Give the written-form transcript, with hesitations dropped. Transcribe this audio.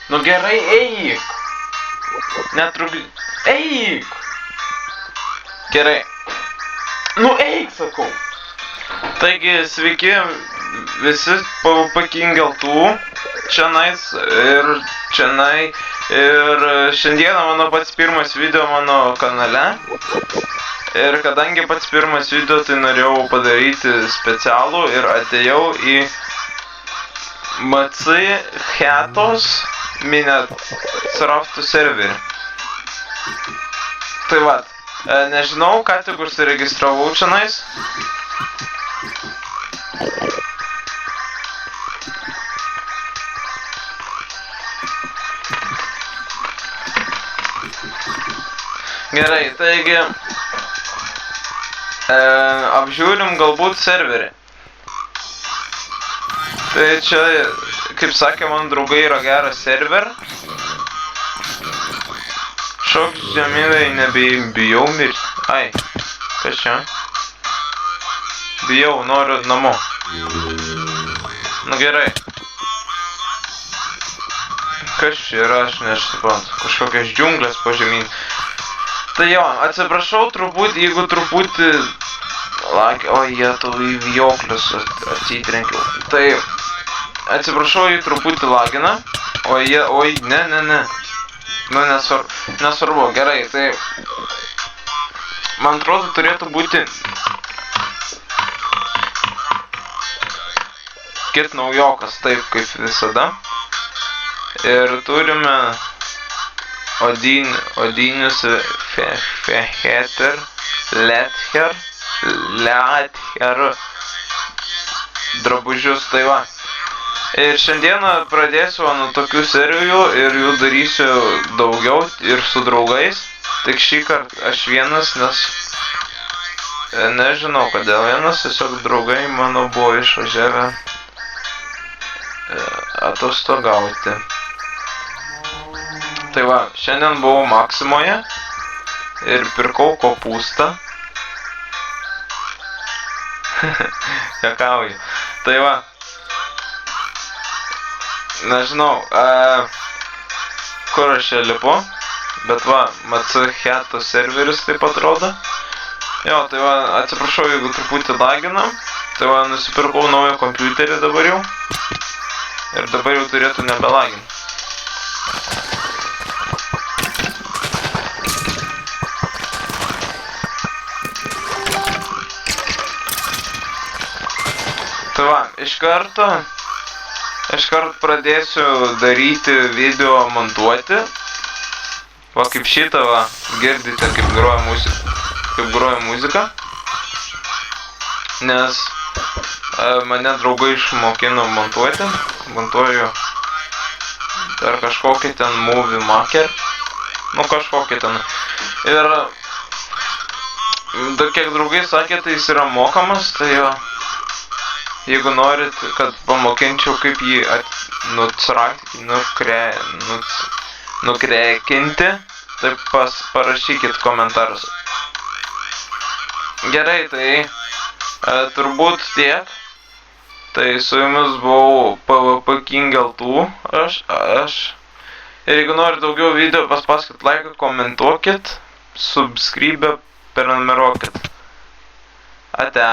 Nu gerai, eik. Netrukdy. Eik. Gerai. Nu eik, sakau. Taigi, sveiki visi PvP King LT čionais ir čionai. Ir šiandieną mano pats pirmas video mano kanale. Ir kadangi pats pirmas video, tai norėjau padaryti specialų ir atėjau į MC Hetos Minecraft serverį. Tai va, nežinau, ką tik užsiregistravau čionais. Gerai, taigi apžiūrim galbūt serverį. Tai čia, kaip sakė mano draugai, yra geras server. Šoks žemynai, nebijau mirti. Ai, kas čia? Bijau, noriu namo. Nu gerai. Kas čia yra, aš nesuprantu. Kažkokias džiunglės po žemyn. Tai jo, atsiprašau truputį, jeigu truputį oi, jetau į vijoklius atsitrenkiau. Tai atsiprašau, jei truputį lagina. Oi, ne. Nu, nesvarbu, gerai, tai man atrodo turėtų būti kit naujokas, taip kaip visada. Ir turime odinius feheter, lether drabužius, tai va. Ir šiandieną pradėsiu nuo tokių serijų ir jų darysiu daugiau ir su draugais. Tik šį kartą aš vienas, nes nežinau kodėl vienas, tiesiog draugai mano buvo išvažiavę atostogauti. Tai va, šiandien buvau Maksimoje ir pirkau kopūstą. Juokauju. Tai va, nežinau, kur aš čia lipu, bet va, MC Hetos serveris taip atrodo. Jo, tai va, atsiprašau, jeigu truputį lagina. Tai va, nusipirkau naują kompiuterį dabar jau. Ir dabar jau turėtų nebelaginti. Tai va, iš karto pradėsiu daryti video montuoti. Va, kaip šitą va, girdite, kaip groja muzika. Nes mane draugai išmokino montuoti. Montuoju per kažkokį ten Movie Maker. Nu, kažkokį ten. Ir kiek draugai sakė, tai jis yra mokamas, tai jo. Jeigu norit, kad pamokinčiau, kaip jį nukrekinti, tai parašykit komentarus. Gerai, tai turbūt tiek. Tai su jumis buvau PvP King LT, aš. Ir jeigu norit daugiau video, paspaskit laiką, komentuokit, subscribe, prenumeruokit. Ate.